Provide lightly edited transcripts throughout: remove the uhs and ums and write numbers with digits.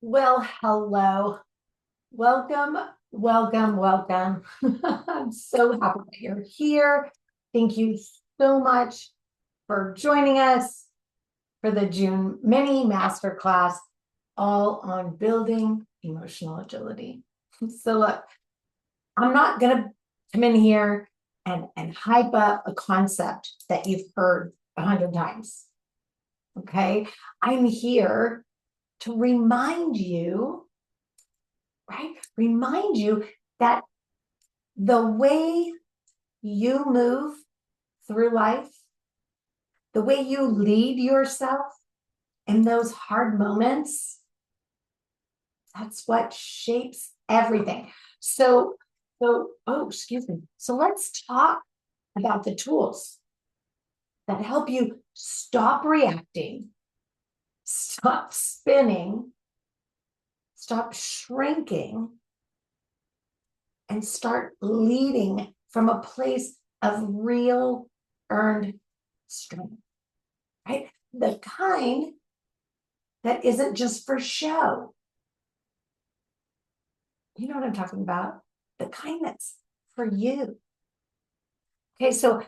Well, hello. Welcome, welcome, welcome. I'm so happy that you're here. Thank you so much for joining us for the June mini masterclass, all on building emotional agility. So look, I'm not going to come in here and hype up a concept that you've heard 100 times. Okay. I'm here to remind you, right? Remind you that the way you move through life, the way you lead yourself in those hard moments, that's what shapes everything. Excuse me. So let's talk about the tools that help you stop reacting, stop spinning, stop shrinking, and start leading from a place of real earned strength, right? The kind that isn't just for show. You know what I'm talking about? The kind that's for you. Okay, so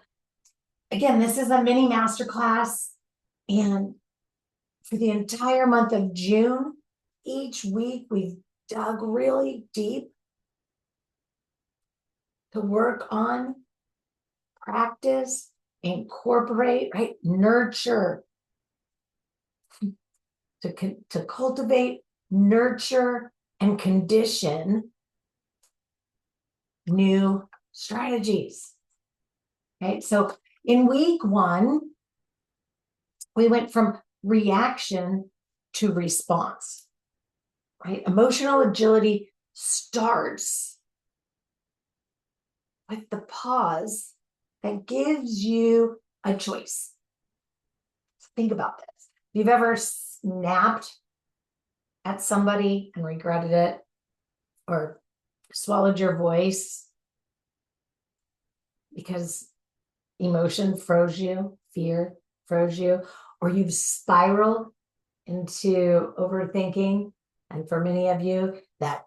again, this is a mini masterclass. And for the entire month of June, each week we've dug really deep to work on, practice, incorporate, right? Nurture, to cultivate, nurture, and condition new strategies. Okay, so in week one, we went from reaction to response, right? Emotional agility starts with the pause that gives you a choice. Think about this. If you've ever snapped at somebody and regretted it, or swallowed your voice because emotion froze you, fear froze you, or you've spiraled into overthinking. And for many of you, that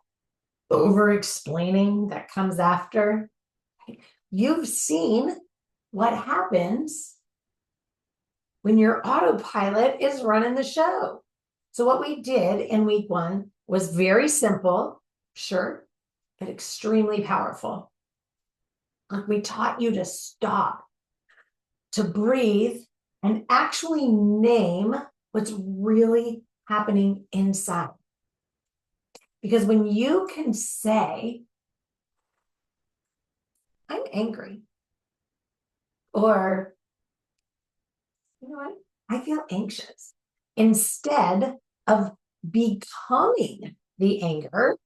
over explaining that comes after, you've seen what happens when your autopilot is running the show. So what we did in week one was very simple, sure, but extremely powerful. Like, we taught you to stop, to breathe, and actually name what's really happening inside. Because when you can say, I'm angry, or, you know what, I feel anxious, instead of becoming the anger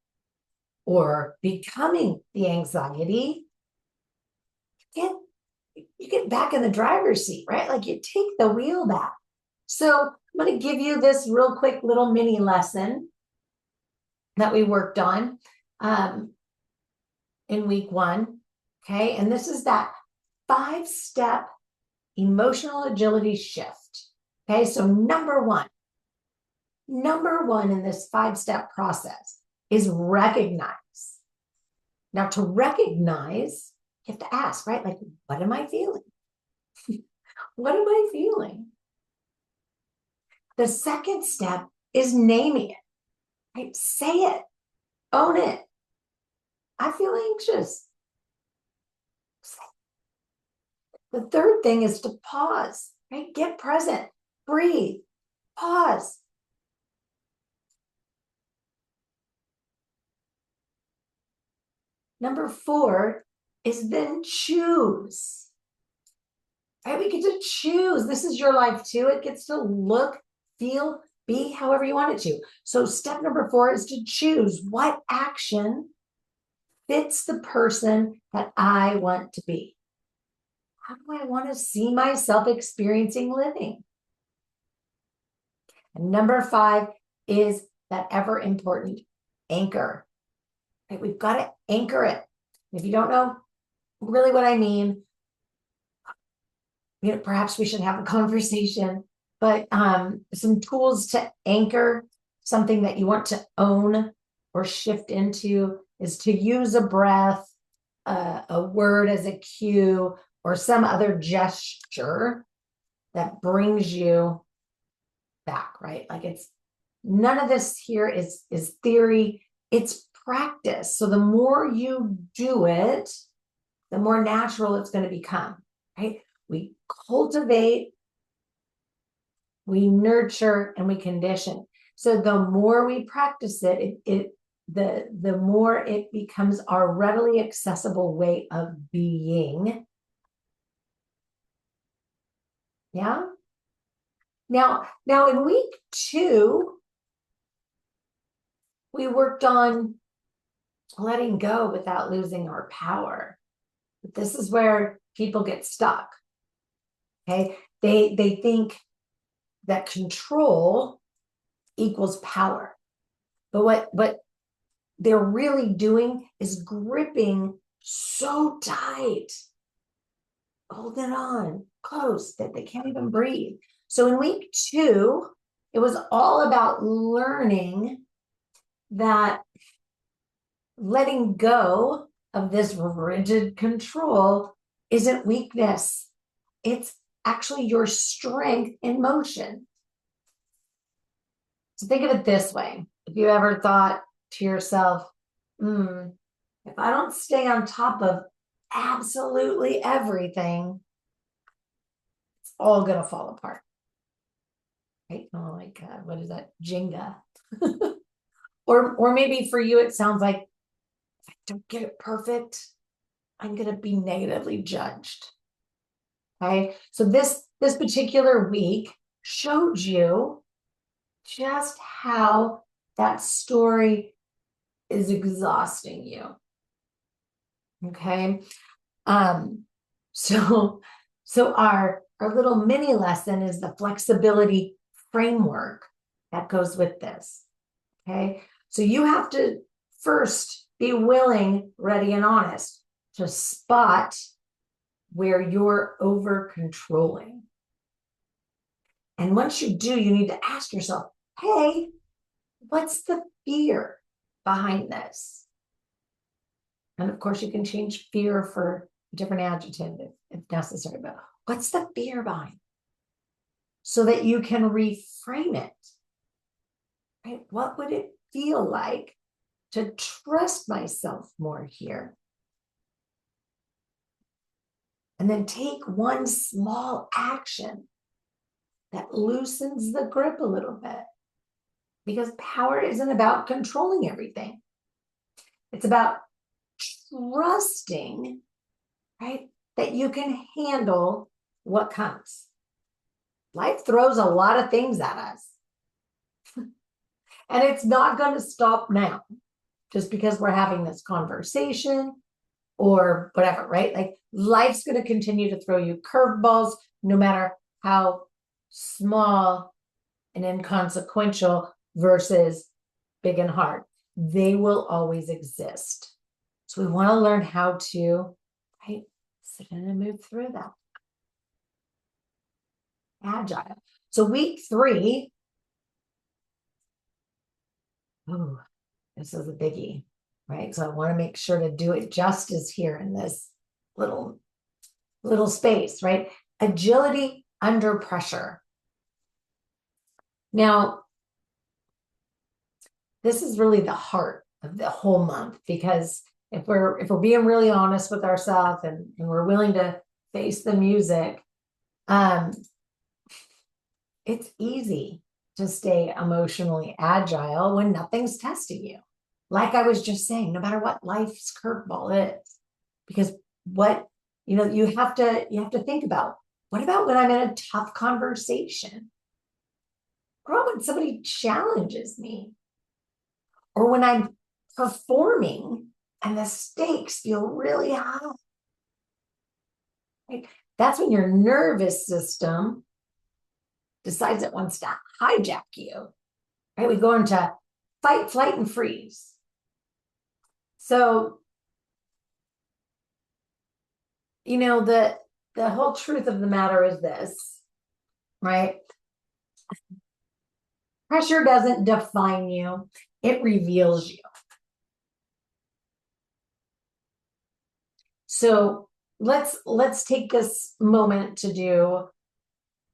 or becoming the anxiety, you get back in the driver's seat, right? Like, you take the wheel back. So I'm going to give you this real quick little mini lesson that we worked on in week one. Okay. And this is that 5-step emotional agility shift. Okay. So number one in this 5-step process is recognize. Now, to recognize, you have to ask, right? Like, what am I feeling? What am I feeling? The second step is naming it, right? Say it, own it. I feel anxious. The third thing is to pause, right? Get present, breathe, pause. Number 4 is then choose, right? We get to choose. This is your life too. It gets to look, feel, be however you want it to. So step number 4 is to choose what action fits the person that I want to be. How do I want to see myself experiencing living? And number 5 is that ever important anchor. Right? We've got to anchor it. If you don't know really what I mean, perhaps we should have a conversation, but some tools to anchor something that you want to own or shift into is to use a breath, a word as a cue, or some other gesture that brings you back, right? Like it's none of this here is theory, it's practice. So the more you do it, the more natural it's going to become, right? We cultivate, we nurture, and we condition. So the more we practice it, the more it becomes our readily accessible way of being. Yeah. Now in week 2, we worked on letting go without losing our power. But this is where people get stuck. Okay. They think that control equals power. But what they're really doing is gripping so tight, holding on close that they can't even breathe. So in week 2, it was all about learning that letting go of this rigid control isn't weakness. It's actually your strength in motion. So think of it this way. If you ever thought to yourself, if I don't stay on top of absolutely everything, it's all going to fall apart. Right? Oh my God, what is that? Jenga. Or maybe for you, it sounds like, if I don't get it perfect, I'm going to be negatively judged. Okay. So this particular week showed you just how that story is exhausting you. Okay. So our little mini lesson is the flexibility framework that goes with this. Okay. So you have to first be willing, ready, and honest to spot where you're over controlling. And once you do, you need to ask yourself, hey, what's the fear behind this? And of course, you can change fear for a different adjective if necessary, but what's the fear behind it? So that you can reframe it, right? What would it feel like to trust myself more here? And then take one small action that loosens the grip a little bit. Because power isn't about controlling everything. It's about trusting, right, that you can handle what comes. Life throws a lot of things at us. And it's not going to stop now just because we're having this conversation or whatever, right? Like life's going to continue to throw you curveballs, no matter how small and inconsequential versus big and hard. They will always exist. So we want to learn how to, right, sit in and move through that. Agile. So week 3, oh, this is a biggie, right? So I want to make sure to do it justice here in this little space, right? Agility under pressure. Now, this is really the heart of the whole month, because if we're being really honest with ourselves and we're willing to face the music, it's easy to stay emotionally agile when nothing's testing you. Like I was just saying, no matter what life's curveball is, because what, you have to think about, what about when I'm in a tough conversation? What about when somebody challenges me? Or when I'm performing and the stakes feel really high? Right? That's when your nervous system decides it wants to hijack you. Right? We go into fight, flight, and freeze. So, the whole truth of the matter is this, right? Pressure doesn't define you, it reveals you. So let's take this moment to do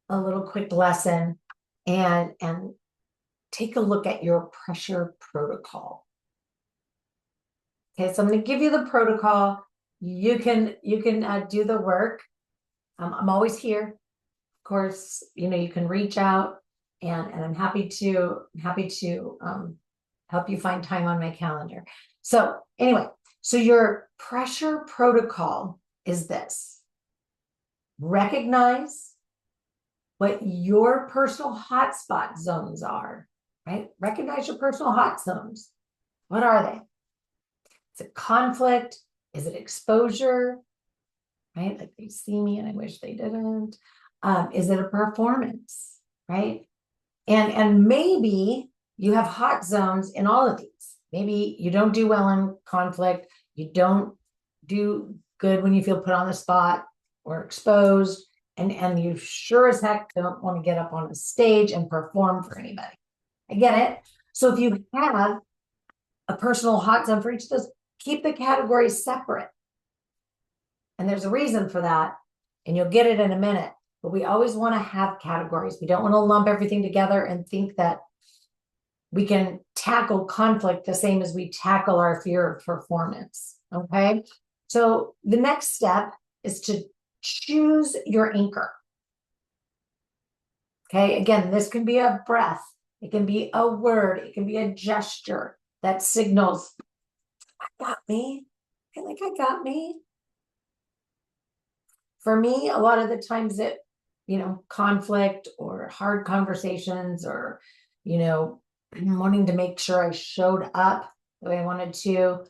a little quick lesson and take a look at your pressure protocol. Okay, so I'm going to give you the protocol. You can do the work. I'm always here. Of course, you can reach out, and I'm happy to help you find time on my calendar. So anyway, so your pressure protocol is this: recognize what your personal hotspot zones are, right? Recognize your personal hot zones. What are they? Is it conflict? Is it exposure? Right? Like they see me and I wish they didn't. Is it a performance? Right? And maybe you have hot zones in all of these. Maybe you don't do well in conflict. You don't do good when you feel put on the spot or exposed. And you sure as heck don't want to get up on a stage and perform for anybody. I get it. So if you have a personal hot zone for each of those, keep the categories separate. And there's a reason for that, and you'll get it in a minute. But we always want to have categories. We don't want to lump everything together and think that we can tackle conflict the same as we tackle our fear of performance. Okay. So the next step is to choose your anchor. Okay. Again, this can be a breath. It can be a word. It can be a gesture that signals, I got me. I feel like I got me. For me, a lot of the times conflict or hard conversations or, wanting to make sure I showed up the way I wanted to,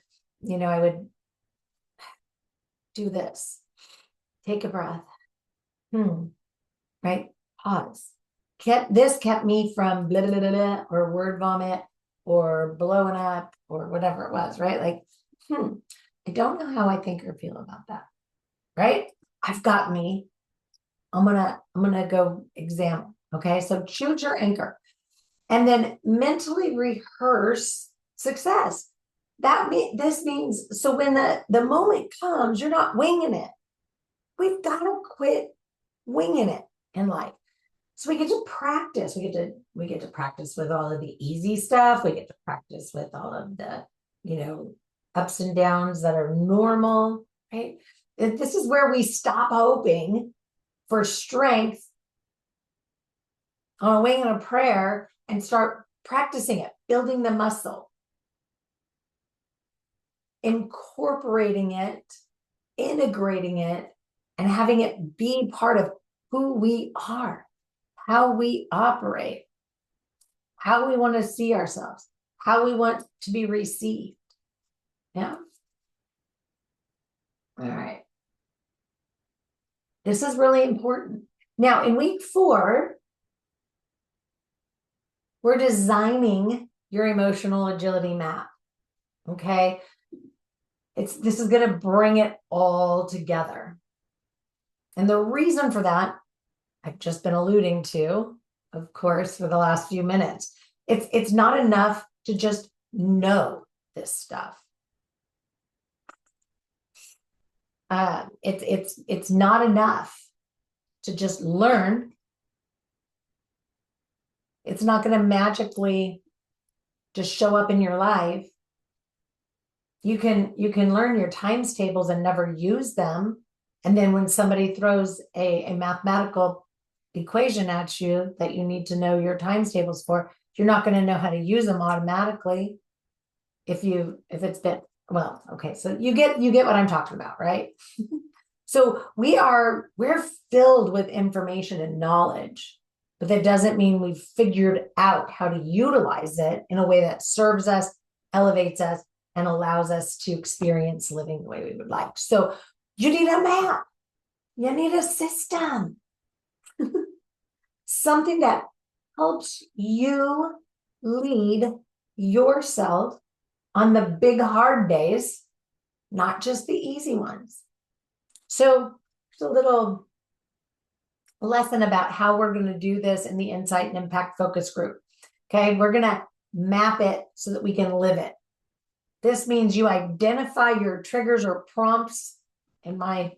I would do this. Take a breath. Right? Pause. This kept me from blah, blah, blah, blah, or word vomit or blowing up or whatever it was, right? Like, I don't know how I think or feel about that, right? I've got me. I'm gonna go examine. Okay, so choose your anchor, and then mentally rehearse success. This means so when the moment comes, you're not winging it. We've got to quit winging it in life. So we get to practice. We get to practice with all of the easy stuff. We get to practice with all of the ups and downs that are normal, right? This is where we stop hoping for strength on a wing and a prayer and start practicing it, building the muscle, incorporating it, integrating it, and having it be part of who we are, how we operate, how we want to see ourselves, how we want to be received. Yeah. All right. This is really important. Now, in week 4, we're designing your emotional agility map. Okay. This is going to bring it all together. And the reason for that, I've just been alluding to, of course, for the last few minutes. It's not enough to just know this stuff. It's not enough to just learn. It's not going to magically just show up in your life. You can learn your times tables and never use them. And then when somebody throws a mathematical equation at you that you need to know your times tables for, you're not going to know how to use them automatically. If it's been, well, okay, so you get what I'm talking about, right? So we're filled with information and knowledge, but that doesn't mean we've figured out how to utilize it in a way that serves us, elevates us, and allows us to experience living the way we would like. So you need a map. You need a system. Something that helps you lead yourself on the big hard days, not just the easy ones. So there's a little lesson about how we're going to do this in the Insight and Impact Focus Group. Okay, we're gonna map it so that we can live it. This means you identify your triggers or prompts, in my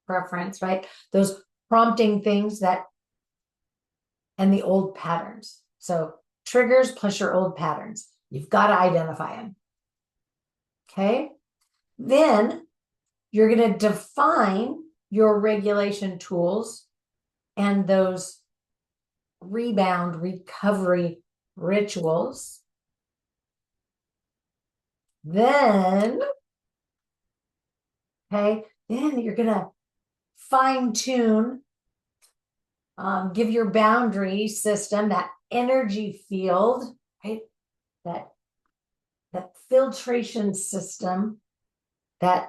preference, right? Those prompting things that, and the old patterns. So triggers plus your old patterns. You've got to identify them. Okay. Then you're going to define your regulation tools and those rebound recovery rituals. Then, okay, then you're going to fine tune, give your boundary system that energy field, right? That filtration system that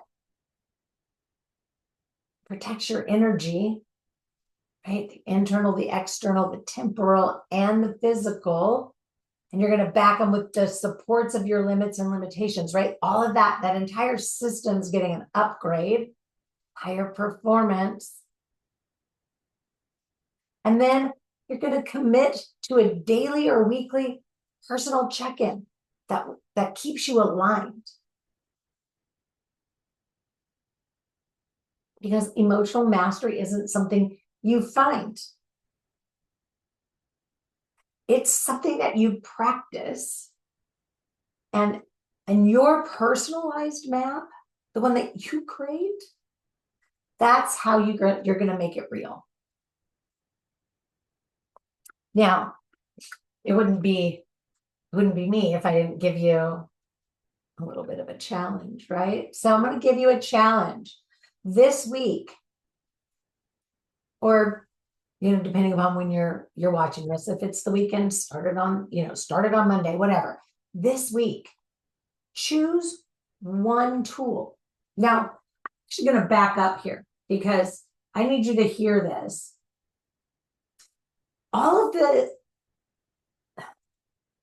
protects your energy, right? The internal, the external, the temporal, and the physical. And you're going to back them with the supports of your limits and limitations, right? All of that entire system's getting an upgrade, higher performance. And then you're going to commit to a daily or weekly personal check-in that keeps you aligned. Because emotional mastery isn't something you find. It's something that you practice. And your personalized map, the one that you create, that's how you're going to make it real. Now, it wouldn't be me if I didn't give you a little bit of a challenge, right? So I'm going to give you a challenge this week, or depending upon when you're watching this. If it's the weekend, started on Monday, whatever. This week, choose one tool. Now, I'm actually going to back up here because I need you to hear this. All of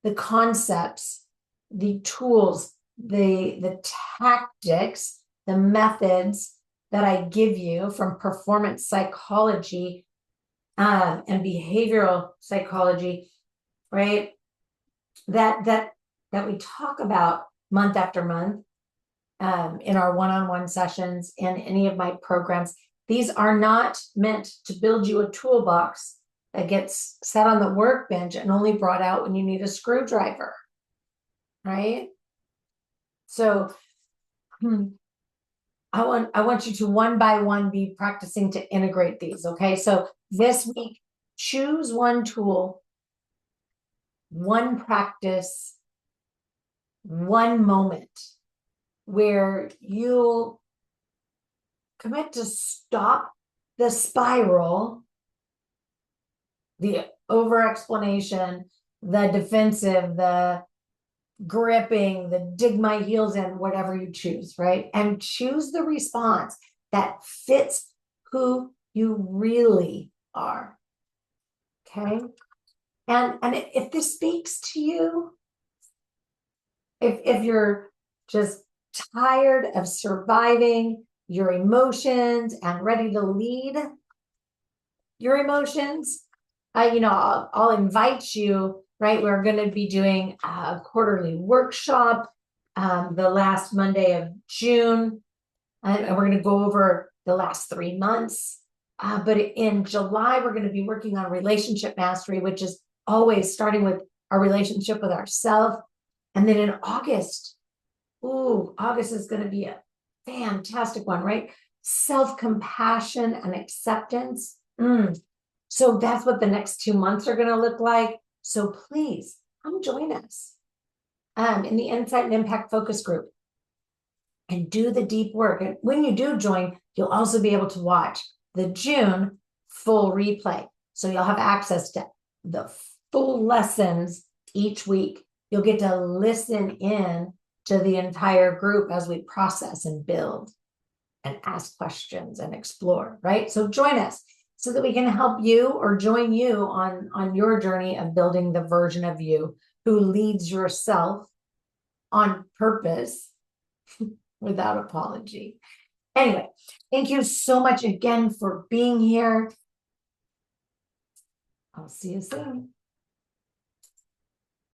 the concepts, the tools, the tactics, the methods that I give you from performance psychology and behavioral psychology, right? That we talk about month after month in our one-on-one sessions and any of my programs. These are not meant to build you a toolbox that gets set on the workbench and only brought out when you need a screwdriver, right? So I want you to one by one be practicing to integrate these, okay? So this week, choose one tool, one practice, one moment where you'll commit to stop the spiral, the over-explanation, the defensive, the gripping, the dig my heels in, whatever you choose, right? And choose the response that fits who you really are. Okay? And if this speaks to you, if you're just tired of surviving your emotions and ready to lead your emotions, I'll invite you, right? We're going to be doing a quarterly workshop the last Monday of June, and we're going to go over the last 3 months. But in July, we're going to be working on relationship mastery, which is always starting with our relationship with ourselves. And then in August, August is going to be a fantastic one, right? Self-compassion and acceptance. So that's what the next 2 months are going to look like. So please come join us in the Insight and Impact Focus Group and do the deep work. And when you do join, you'll also be able to watch the June full replay. So you'll have access to the full lessons each week. You'll get to listen in to the entire group as we process and build and ask questions and explore, right? So join us so that we can help you or join you on your journey of building the version of you who leads yourself on purpose without apology. Anyway, thank you so much again for being here. I'll see you soon.